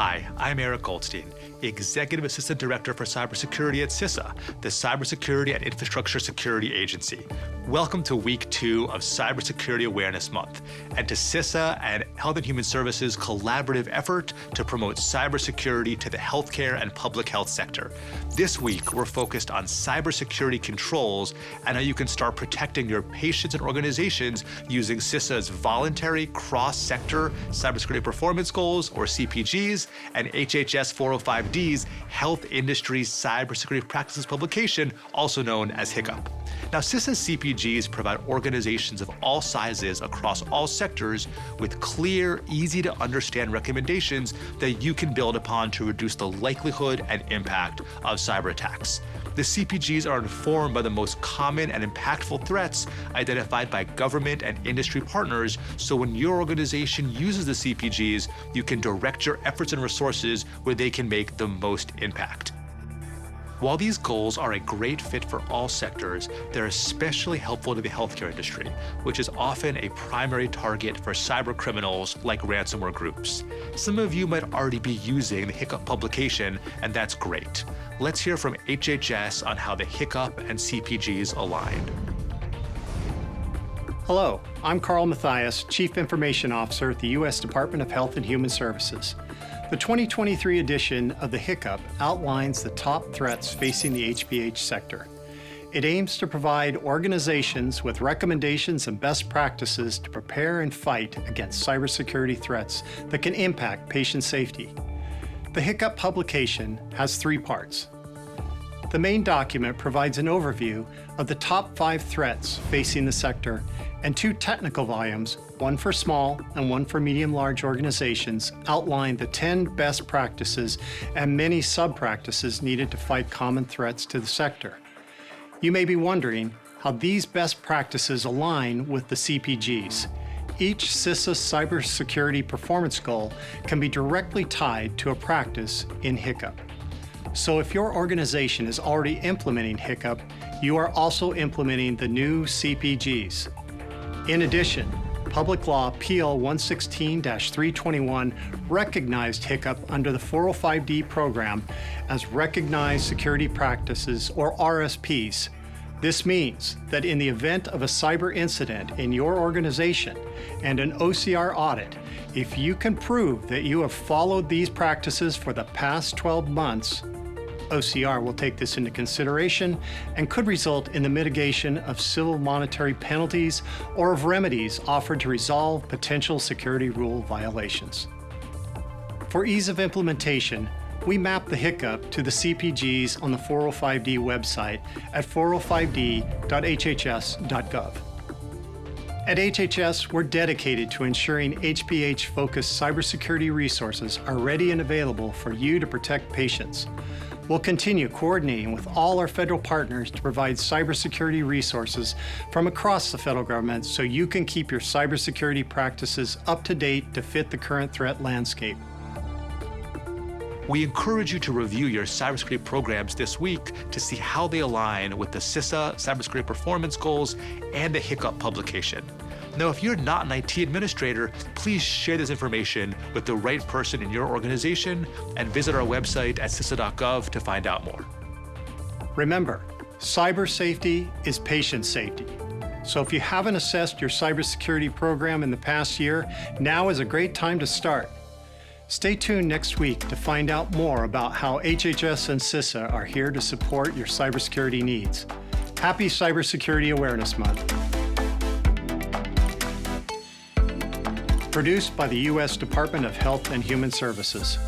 Hi, I'm Eric Goldstein, Executive Assistant Director for Cybersecurity at CISA, the Cybersecurity and Infrastructure Security Agency. Welcome to Week 2 of Cybersecurity Awareness Month, and to CISA and Health and Human Services' collaborative effort to promote cybersecurity to the healthcare and public health sector. This week, we're focused on cybersecurity controls and how you can start protecting your patients and organizations using CISA's voluntary cross-sector cybersecurity performance goals, or CPGs, and HHS.gov Health Industry Cybersecurity Practices publication, also known as HICP. Now, CISA's CPGs provide organizations of all sizes across all sectors with clear, easy-to-understand recommendations that you can build upon to reduce the likelihood and impact of cyber attacks. The CPGs are informed by the most common and impactful threats identified by government and industry partners, so when your organization uses the CPGs, you can direct your efforts and resources where they can make the most impact. While these goals are a great fit for all sectors, they're especially helpful to the healthcare industry, which is often a primary target for cyber criminals like ransomware groups. Some of you might already be using the HICP publication, and that's great. Let's hear from HHS on how the HICP and CPGs align. Hello, I'm Karl Mathias, Chief Information Officer at the U.S. Department of Health and Human Services. The 2023 edition of the HICP outlines the top threats facing the HPH sector. It aims to provide organizations with recommendations and best practices to prepare and fight against cybersecurity threats that can impact patient safety. The HICP publication has 3 parts. The main document provides an overview of the top 5 threats facing the sector, and 2 technical volumes, one for small and one for medium-large organizations, outline the 10 best practices and many sub-practices needed to fight common threats to the sector. You may be wondering how these best practices align with the CPGs. Each CISA cybersecurity performance goal can be directly tied to a practice in HICP. So if your organization is already implementing HICP, you are also implementing the new CPGs. In addition, Public Law PL 116-321 recognized HICP under the 405D program as Recognized Security Practices, or RSPs. This means that in the event of a cyber incident in your organization and an OCR audit, if you can prove that you have followed these practices for the past 12 months, OCR will take this into consideration and could result in the mitigation of civil monetary penalties or of remedies offered to resolve potential security rule violations. For ease of implementation, we map the HICP to the CPGs on the 405D website at 405d.hhs.gov. At HHS, we're dedicated to ensuring HPH-focused cybersecurity resources are ready and available for you to protect patients. We'll continue coordinating with all our federal partners to provide cybersecurity resources from across the federal government so you can keep your cybersecurity practices up to date to fit the current threat landscape. We encourage you to review your cybersecurity programs this week to see how they align with the CISA cybersecurity performance goals and the HICP publication. Now, if you're not an IT administrator, please share this information with the right person in your organization and visit our website at CISA.gov to find out more. Remember, cyber safety is patient safety. So if you haven't assessed your cybersecurity program in the past year, now is a great time to start. Stay tuned next week to find out more about how HHS and CISA are here to support your cybersecurity needs. Happy Cybersecurity Awareness Month. Produced by the U.S. Department of Health and Human Services.